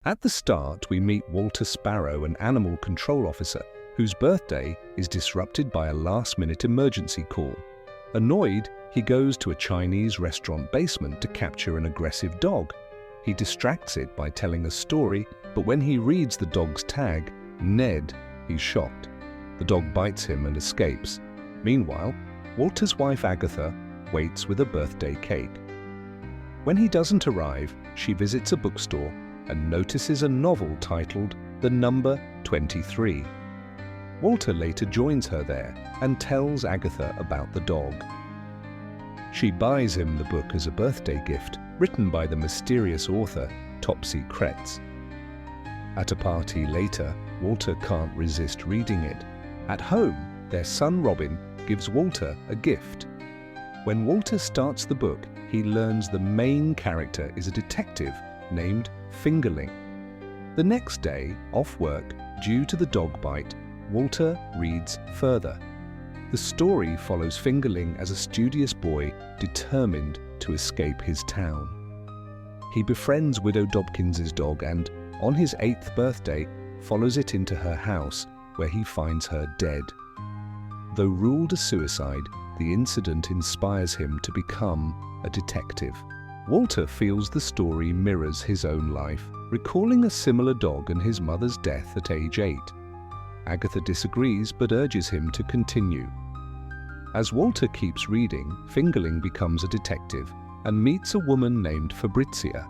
At the start, we meet Walter Sparrow, an animal control officer whose birthday is disrupted by a last-minute emergency call. Annoyed, he goes to a Chinese restaurant basement to capture an aggressive dog. He distracts it by telling a story, but when he reads the dog's tag, Ned, he's shocked. The dog bites him and escapes. Meanwhile, Walter's wife Agatha waits with a birthday cake. When he doesn't arrive, she visits a bookstore and notices a novel titled The Number 23. Walter later joins her there and tells Agatha about the dog. She buys him the book as a birthday gift, written by the mysterious author Topsy Kretz. At a party later, Walter can't resist reading it. At home, their son Robin gives Walter a gift. When Walter starts the book, he learns the main character is a detective named Fingerling. The next day, off work, due to the dog bite, Walter reads further. The story follows Fingerling as a studious boy determined to escape his town. He befriends Widow Dobkins's dog and, on his 8th birthday, follows it into her house, where he finds her dead. Though ruled a suicide, the incident inspires him to become a detective. Walter feels the story mirrors his own life, recalling a similar dog and his mother's death at age 8. Agatha disagrees but urges him to continue. As Walter keeps reading, Fingerling becomes a detective and meets a woman named Fabrizia.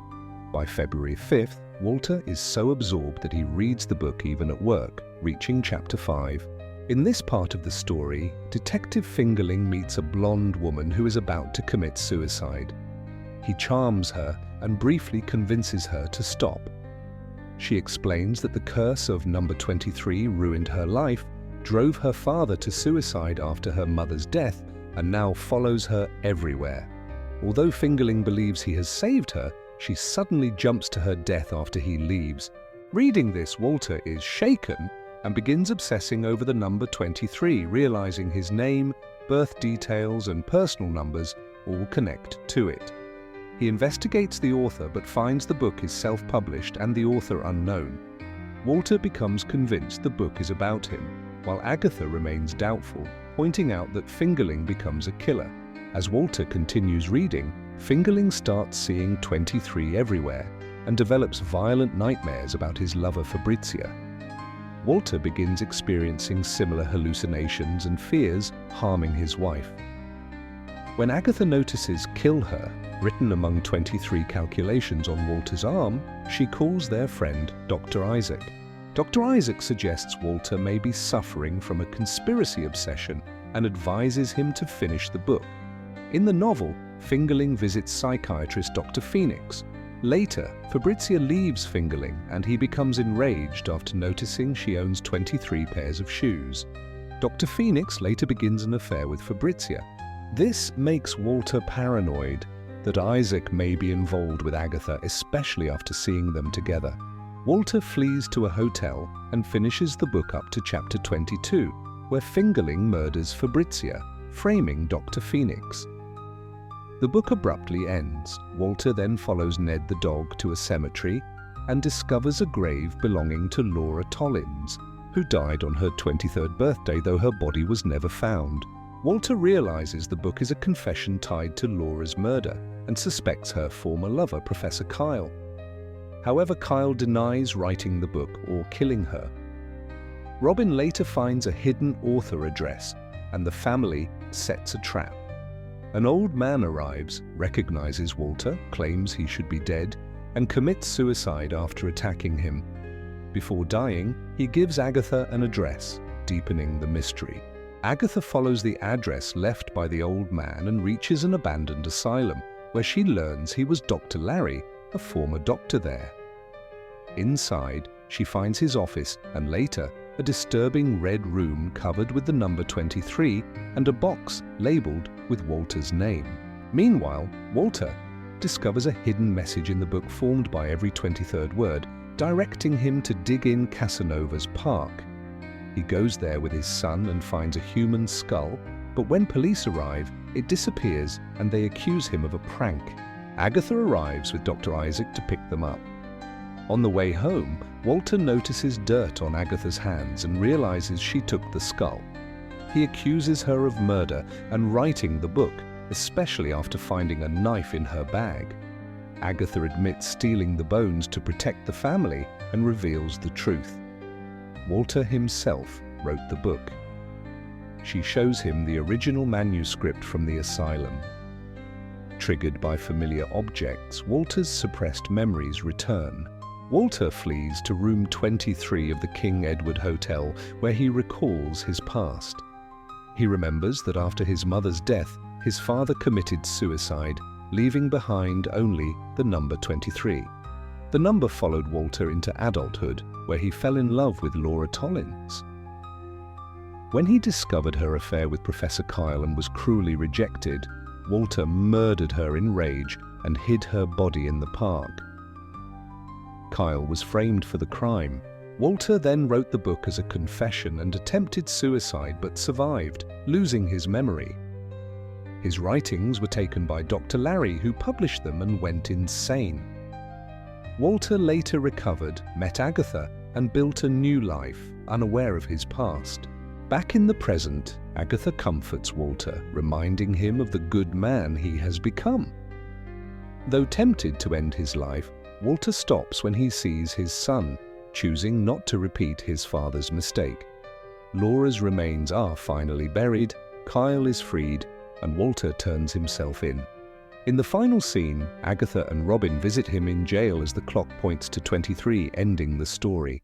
By February 5th, Walter is so absorbed that he reads the book even at work, reaching chapter 5. In this part of the story, Detective Fingerling meets a blonde woman who is about to commit suicide. He charms her and briefly convinces her to stop. She explains that the curse of number 23 ruined her life, drove her father to suicide after her mother's death, and now follows her everywhere. Although Fingerling believes he has saved her, she suddenly jumps to her death after he leaves. Reading this, Walter is shaken and begins obsessing over the number 23, realizing his name, birth details, and personal numbers all connect to it. He investigates the author but finds the book is self-published and the author unknown. Walter becomes convinced the book is about him, while Agatha remains doubtful, pointing out that Fingerling becomes a killer. As Walter continues reading, Fingerling starts seeing 23 everywhere and develops violent nightmares about his lover Fabrizia. Walter begins experiencing similar hallucinations and fears harming his wife. When Agatha notices "Kill her" written among 23 calculations on Walter's arm, she calls their friend Dr. Isaac. Dr. Isaac suggests Walter may be suffering from a conspiracy obsession and advises him to finish the book. In the novel, Fingerling visits psychiatrist Dr. Phoenix. Later, Fabrizia leaves Fingerling and he becomes enraged after noticing she owns 23 pairs of shoes. Dr. Phoenix later begins an affair with Fabrizia. This makes Walter paranoid that Isaac may be involved with Agatha, especially after seeing them together. Walter flees to a hotel and finishes the book up to chapter 22, where Fingerling murders Fabrizia, framing Dr. Phoenix. The book abruptly ends. Walter then follows Ned the dog to a cemetery and discovers a grave belonging to Laura Tollins, who died on her 23rd birthday, though her body was never found. Walter realizes the book is a confession tied to Laura's murder and suspects her former lover, Professor Kyle. However, Kyle denies writing the book or killing her. Robin later finds a hidden author address, and the family sets a trap. An old man arrives, recognizes Walter, claims he should be dead, and commits suicide after attacking him. Before dying, he gives Agatha an address, deepening the mystery. Agatha follows the address left by the old man and reaches an abandoned asylum, where she learns he was Dr. Larry, a former doctor there. Inside, she finds his office and later a disturbing red room covered with the number 23 and a box labeled with Walter's name. Meanwhile, Walter discovers a hidden message in the book formed by every 23rd word, directing him to dig in Casanova's park. He goes there with his son and finds a human skull, but when police arrive, it disappears and they accuse him of a prank. Agatha arrives with Dr. Isaac to pick them up. On the way home, Walter notices dirt on Agatha's hands and realizes she took the skull. He accuses her of murder and writing the book, especially after finding a knife in her bag. Agatha admits stealing the bones to protect the family and reveals the truth. Walter himself wrote the book. She shows him the original manuscript from the asylum. Triggered by familiar objects, Walter's suppressed memories return. Walter flees to room 23 of the King Edward Hotel, where he recalls his past. He remembers that after his mother's death, his father committed suicide, leaving behind only the number 23. The number followed Walter into adulthood, where he fell in love with Laura Tollins. When he discovered her affair with Professor Kyle and was cruelly rejected, Walter murdered her in rage and hid her body in the park. Kyle was framed for the crime. Walter then wrote the book as a confession and attempted suicide but survived, losing his memory. His writings were taken by Dr. Larry, who published them and went insane. Walter later recovered, met Agatha, and built a new life, unaware of his past. Back in the present, Agatha comforts Walter, reminding him of the good man he has become. Though tempted to end his life, Walter stops when he sees his son, choosing not to repeat his father's mistake. Laura's remains are finally buried, Kyle is freed, and Walter turns himself in. In the final scene, Agatha and Robin visit him in jail as the clock points to 23, ending the story.